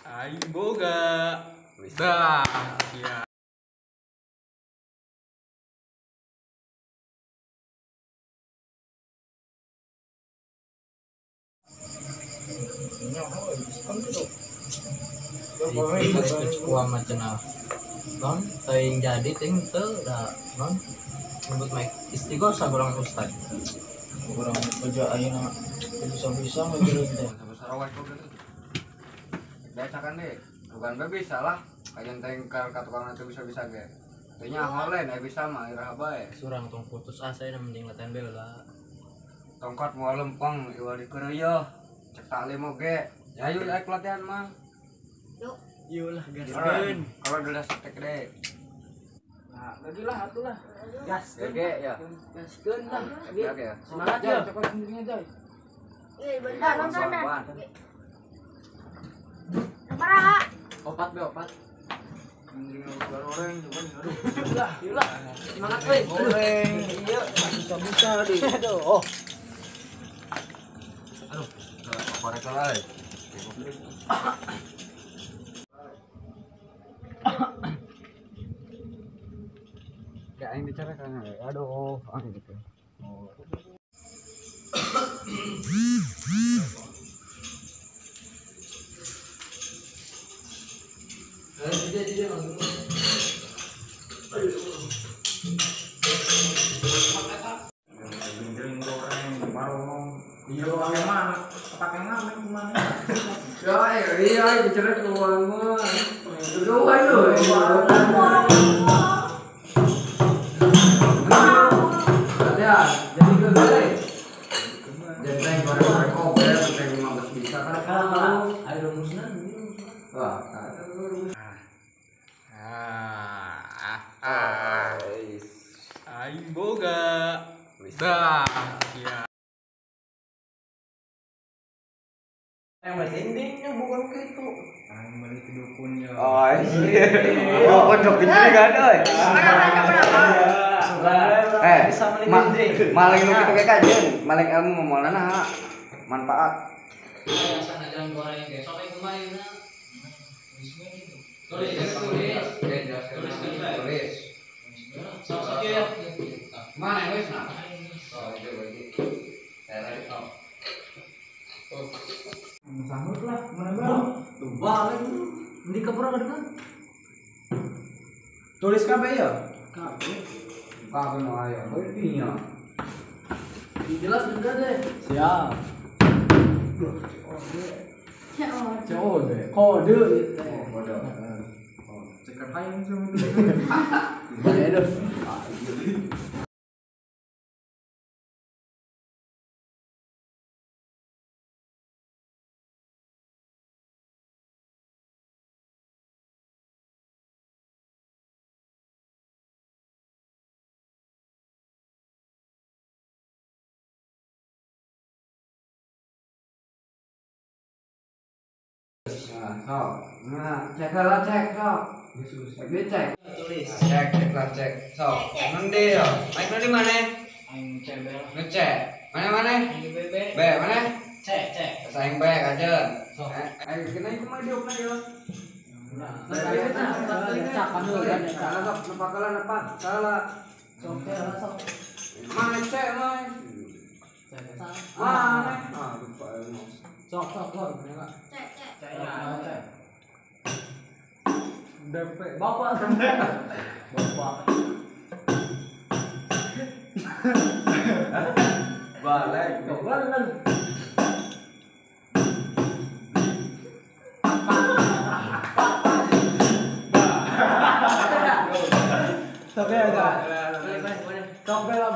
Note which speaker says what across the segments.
Speaker 1: Aing boga. Dah, ya.
Speaker 2: Kuah macam non, ting jadi ting tu dah non, sebut make istighosah kurang ustad.
Speaker 3: Kurang kerja ayeuna bisa ngejerit teh.
Speaker 4: Sarawak kok gitu. Becakan deh. Bukan bisa lah. Kajian tengkar ka tukang nanti bisa ge. Teh nya holen bisa mah iraha bae.
Speaker 2: Surang tong putus asa na mending latihan bela.
Speaker 4: Tongkat moal lempeng ieu di keureuh. Cek tali moge. Ya yuk aek latihan mah.
Speaker 2: Yuk lah
Speaker 4: Gaskeun. Kalau udah setek deh.
Speaker 3: Nah, bagilah atulah. Gas.
Speaker 4: Gege ya.
Speaker 3: Gaskeun lah.
Speaker 4: Gege ya.
Speaker 3: Semangat ya, coba sendirinya Joy.
Speaker 5: Bentar, nonton.
Speaker 4: Opat be opat. Mending goreng coba aduh.
Speaker 3: Yulah. Semangat euy.
Speaker 4: Goreng.
Speaker 3: Iya, bisa deh. Aduh, oh.
Speaker 4: Aduh. Korek euy. Ya ini bicara kan. Aduh, gitu. Oh. Iya, bicara keluar mah. Dua itu. Ya, jadi ke gore. Jadi goreng kopi, teh 15 bisa kan.
Speaker 2: Ayo rumusna.
Speaker 4: Wah,
Speaker 1: Aing boga. Dah, ya.
Speaker 3: Yang pentingnya bukan gitu.
Speaker 2: Aing balik ke dukunnya.
Speaker 4: oh iya. Oh, pondok gede kan euy. Maling nu kitu ge kajeun, maling ilmu moalna manfaat.
Speaker 2: Sana jalan goreng ge. Sok aing kemarin na. Tulis. Sok ya.
Speaker 4: Mana wis nah? Oh, itu bagi.
Speaker 3: Sambut lah, mana
Speaker 4: Tuh balik.
Speaker 3: Di kapura ka depan. Tulis kabeh ya?
Speaker 4: Kabeh nu aya, heuh dinya.
Speaker 3: Jelas enggak deh. Siap. Kode. Kode.
Speaker 4: Oh, bodoh.
Speaker 3: Cekat hayang sama itu. Aduh.
Speaker 4: Nah, cek lah cek sok. Lagi cek.
Speaker 2: Tulis.
Speaker 4: Cek lah cek. Sok. Nanti yo. Baik nanti mana?
Speaker 2: Aing cebel.
Speaker 4: Ngecek. Mana?
Speaker 2: Aing bebe.
Speaker 4: Be, mana?
Speaker 2: Cek.
Speaker 4: Saing be kajeun.
Speaker 2: Sok.
Speaker 4: Ayo kena ieu mah diuk na yo.
Speaker 2: Nah,
Speaker 4: Salah sok, nepak kala nepak. Salah. Mana cek mah? Mana? Ah, lupa ilmu.
Speaker 3: Sok, enggak.
Speaker 5: Cek.
Speaker 3: DP Bapak.
Speaker 4: Balik.
Speaker 3: Sok ya ada. Sok bela.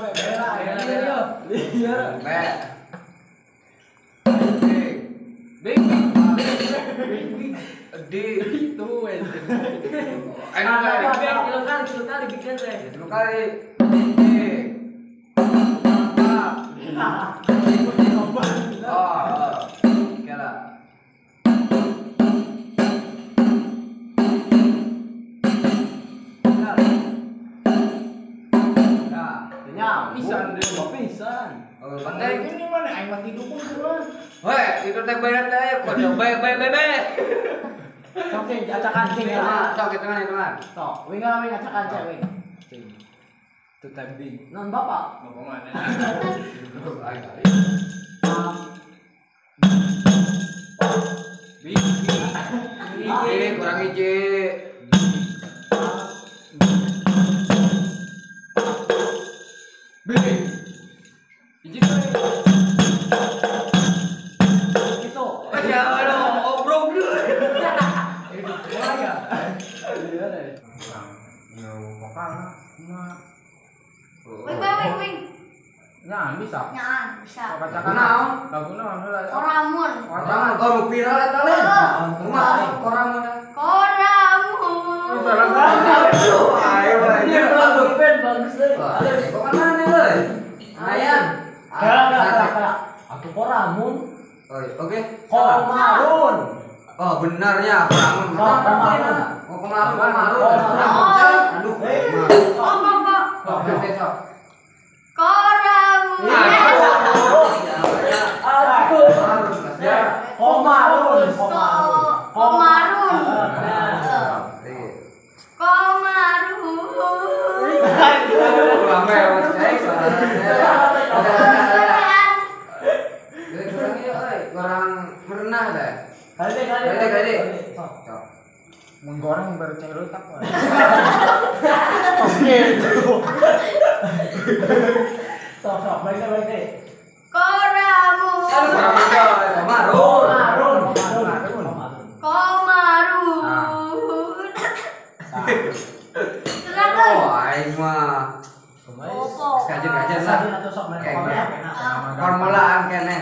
Speaker 3: Iya.
Speaker 4: Be. Di
Speaker 3: Itu wes.
Speaker 4: Ayo
Speaker 3: Kilo kali bikin teh.
Speaker 4: Dulu kali. Oh, kira.
Speaker 3: Ya,
Speaker 2: Pisan dia mah pisan.
Speaker 4: Oh, penting.
Speaker 3: ini mana aing mati dukung duluan.
Speaker 4: Weh, itu teh bayar teh kok dia bae.
Speaker 3: Sok sing acakan sing ya.
Speaker 4: Sok kita kan.
Speaker 3: Sok, wing acakan cek wing. Sing. Tu tembing. Non bapak.
Speaker 1: Bapak mana?
Speaker 4: Ini kurang hiji.
Speaker 3: Itu.
Speaker 4: Ya aduh, obrol dulu.
Speaker 3: Itu ya. Iya deh.
Speaker 4: Yo, vokal mah.
Speaker 5: Wing.
Speaker 3: Nah, bisa.
Speaker 5: Nyaan, bisa.
Speaker 3: Acakan.
Speaker 4: Kenal.
Speaker 3: Lagu naon heula.
Speaker 5: Koramun.
Speaker 4: Jangan kalau viral eta le. Kumaha orang mana?
Speaker 5: Koramun.
Speaker 4: Ayo,
Speaker 3: Ini lagu band bagus deh.
Speaker 4: kok kan mana euy? Ayan.
Speaker 3: Kala. Aku koramun.
Speaker 4: Oh, oke.
Speaker 3: Komarun.
Speaker 4: Oh, benarnya Koramun.
Speaker 3: Komarun.
Speaker 4: Oh, Komarun. Aduh.
Speaker 5: Kok.
Speaker 4: Besok.
Speaker 5: Koramun.
Speaker 3: Komarun.
Speaker 5: Komarun.
Speaker 4: Orang merenah deh.
Speaker 3: Kali. Menggoreng baru cek letak. Oke. Sok, baik.
Speaker 5: Koramun.
Speaker 4: Komarun.
Speaker 5: Komarun. Tenang euy.
Speaker 4: Oh, aing mah
Speaker 5: Opo.
Speaker 4: kajen lah. Formulaan kene.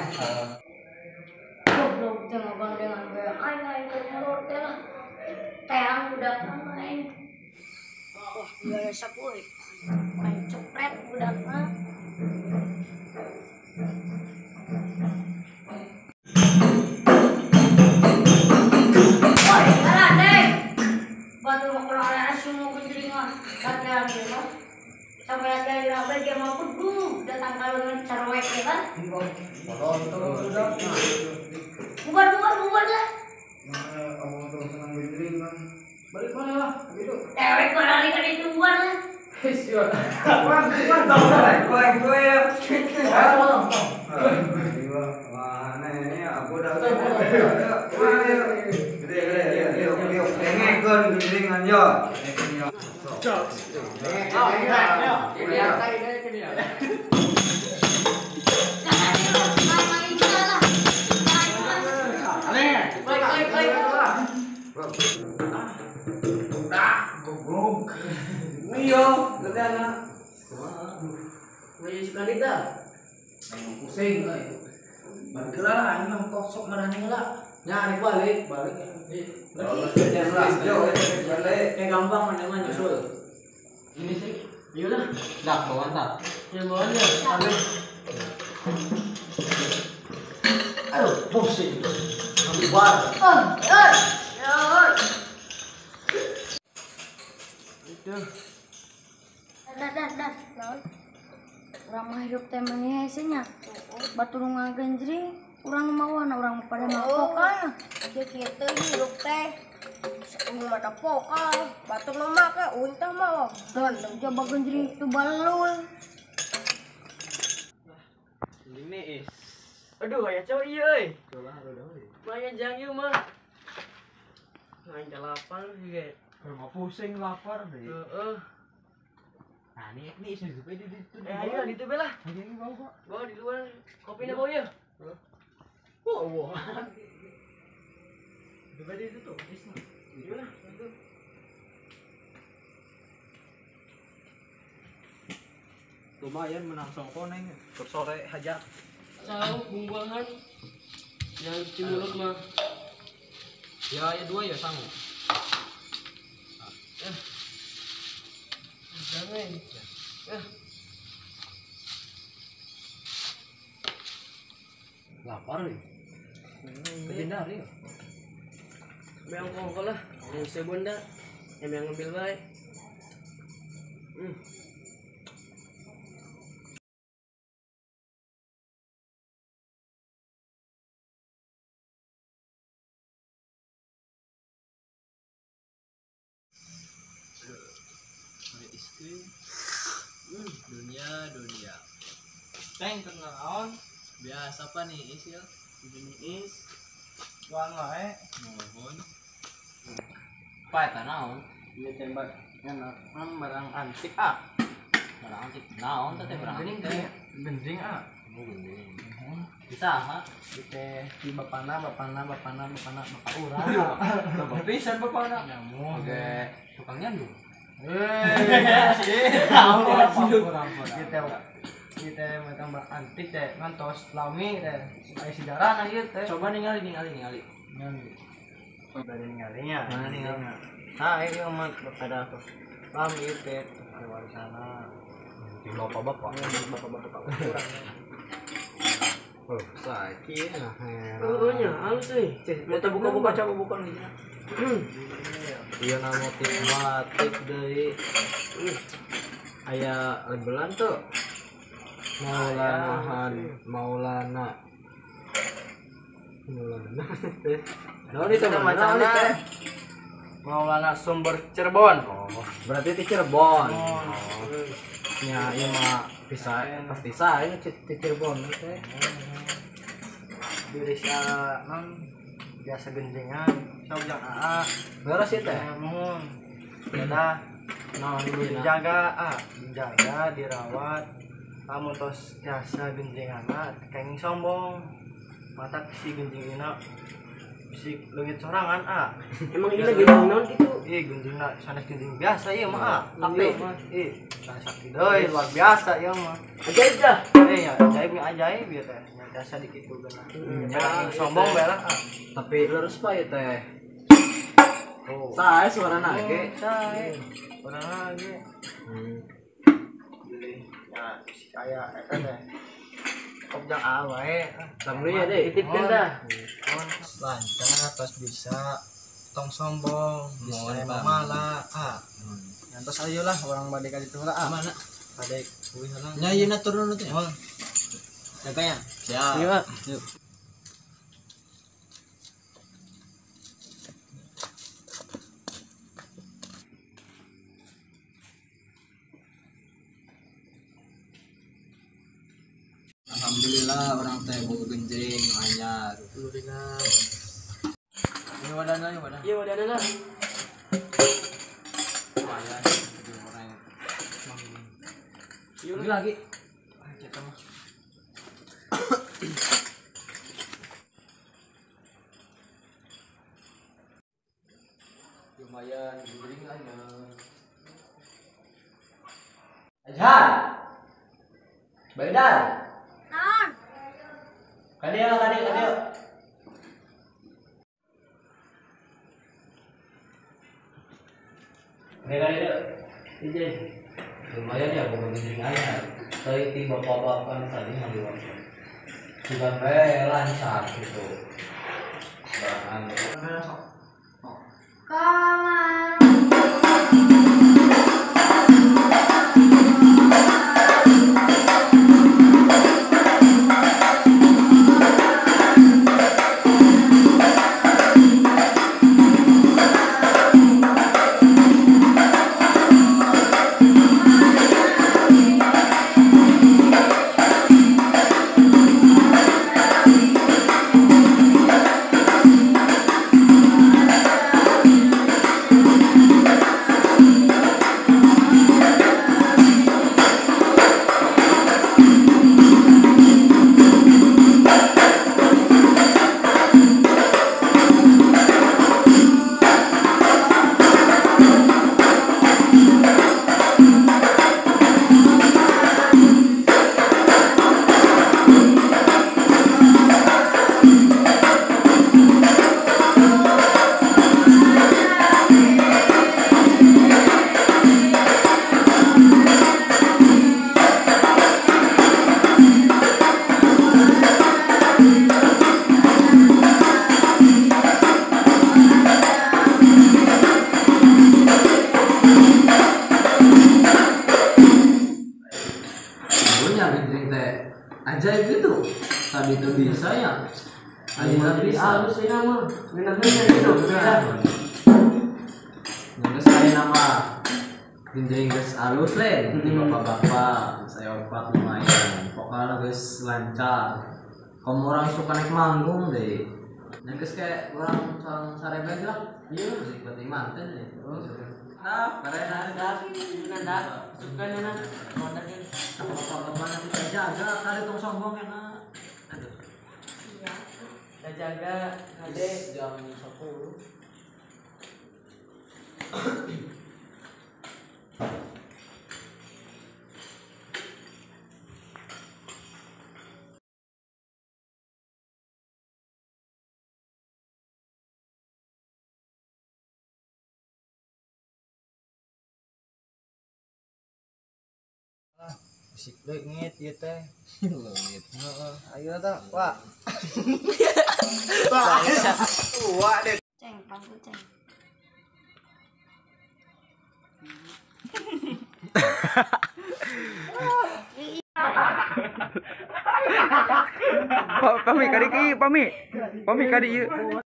Speaker 5: Goblok tengok bang dengan gue. Aing bermerot teh lah. Teang udah main. Wah, gaya sapuy. Main cepret udah mah. Woi, jalan deh. Batu mau keluar semua kunjungan. Lagi mah. Sampai ada yang lagi mau kudu datang kalau ngecerwek ya kan? Bubar lah.
Speaker 3: Balik mana lah? Gitu.
Speaker 5: Cewek berani kan itu bubar lah.
Speaker 3: Siap.
Speaker 4: Mana ini aku udah gede yo.
Speaker 3: Goblok.
Speaker 4: Iyo, gede anak.
Speaker 3: Wih, sekali dah. Pusing. Balik lah, ini mah kosok marahnya lah. Nyari balik. Kayak gampang mana nyusul. Ini sih. Iyalah.
Speaker 2: Dak bawaan tak.
Speaker 3: Yang bawahnya. Balik. Aduh, pusing. Keluar. Itu.
Speaker 5: Dah. Orang mah hidup temennya hasilnya. Batu lunga genjri, orang mau orang pada mau pokal. Kita hidup teh. Sebelum ada pokal, batu mama ke untah mau. Dan coba genjri itu balul.
Speaker 2: Ini is.
Speaker 3: Aduh, kayak cowok iya euy. Banyak jangyu mah. Main lapar juga.
Speaker 2: Mau pusing lapar deh.
Speaker 3: Heeh.
Speaker 2: Nah, ini isi di situ.
Speaker 3: Ayo di tube lah.
Speaker 2: Ayo ini bau kok.
Speaker 3: Bawa di luar. Kopinya bawa ya. Wow. Tube di situ tuh. Iya lah, itu.
Speaker 2: Lumayan menang sama koneng. Sore hajat.
Speaker 3: Tahu bumbangan yang cuci mulut mah.
Speaker 2: Ya 2 ya sanggup.
Speaker 3: Jangan.
Speaker 2: Lapar nih. Legendari ya.
Speaker 3: Yang kongkol lah. Yang sebunda. Yang ngambil baik.
Speaker 2: Dunia. Teng kenaon? Biasa apa nih isil?
Speaker 3: Jenis wan wae.
Speaker 2: Mohon. Apa naon?
Speaker 3: Ieu tembak enak barang antik ah.
Speaker 2: Barang antik. Naon teh barang antik teh?
Speaker 3: Gending ah.
Speaker 2: Bisa ha?
Speaker 3: Teh di bapana bapak urang.
Speaker 2: Coba pisan bapana.
Speaker 3: Nyamuk.
Speaker 2: Oke, tukang nyandu.
Speaker 3: Kita tambah antik teh ngantos lami teh aya sejarah ieu teh.
Speaker 2: Coba ningali.
Speaker 3: Dari ningalinya.
Speaker 2: Mana ningali?
Speaker 3: Nah, ini amat ada lami teh ada warisana.
Speaker 2: Di bapak-bapak.
Speaker 3: Bapak-bapak urang.
Speaker 2: Oh, sakit nah.
Speaker 3: Oh nya, halus euy. Kita buka-buka coba buka nih.
Speaker 2: Iya na motif batik deui. Aya lebelan tuh. Maulana. Naon itu
Speaker 3: macamna Maulana Sumber Cirebon.
Speaker 2: Oh, berarti di Cirebon. Ya, iya mah bisa pasti saya di Cirebon teh.
Speaker 3: Desa non biasa gendengan, sok yang AA.
Speaker 2: Beres ya teh.
Speaker 3: Mun beda
Speaker 2: Naon dina?
Speaker 3: dijaga, dirawat. Lamun tos tiasa genjengana kenging sombong. Mata si genjengina si leungit sorangan Emang ini genjeng naon kitu? Genjengna sanes genjeng biasa ieu mah
Speaker 2: Tapi
Speaker 3: sakti deui luar biasa ieu mah. Ajaib dah. Ya ajaib ieu teh. Biasa dikitu geuna. Sombong bae lah.
Speaker 2: tapi lurus bae teh.
Speaker 3: Oh.
Speaker 2: Sae suarana ge.
Speaker 3: Sae. Suarana ge. Ya, kayak eta teh. Objek A wae.
Speaker 2: Samri ya deh.
Speaker 3: Titipkeun dah. Lancar tos bisa tong sombong, bisa mamala. Ngantos ayo lah orang bade ka ditu lah. Mana? Bade kuwi heula.
Speaker 2: Nya ieu turun teh.
Speaker 3: Jaganya.
Speaker 2: Siap.
Speaker 3: Iya, Pak. Yuk.
Speaker 2: Alhamdulillah orang teh boga genjreng anyar.
Speaker 3: Alhamdulillah.
Speaker 2: Ini wadana.
Speaker 3: Iya, wadana lah.
Speaker 2: Lumayan jeung orang.
Speaker 3: Yuk
Speaker 2: Lagi.
Speaker 3: Kita mah.
Speaker 2: Lumayan genjreng anyar. Ajar. Baidar.
Speaker 5: Non.
Speaker 2: Kadeo. Lumayan ya bukan genjreng anyar. Tadi ti bapak-bapak tadi ngaliwat. Sudah lancar gitu. Bahan.
Speaker 5: Kawan.
Speaker 2: Ajaib gitu. Tadi itu bisa ya. Akhirnya bisa.
Speaker 3: Halus ini mah. Benar-benar gitu.
Speaker 2: Nggak sekali nama Genjring guys halus len di bapak-bapak saya opat lumayan pokoknya guys lancar kamu orang suka naik manggung deh nah guys kayak orang sareba aja lah iya musik berarti manten deh nah keren ada nanda suka nana mantenin sama bapak-bapak nanti saya jaga kali tong sombong ya nak aduh
Speaker 5: Iya.
Speaker 2: saya jaga adek jam 10.
Speaker 3: Musik leungit ieu teh.
Speaker 2: Leungit.
Speaker 3: Heeh, ayo tah, Pak.
Speaker 5: Ceng, panggil ceng.
Speaker 1: Pami kadi ieu.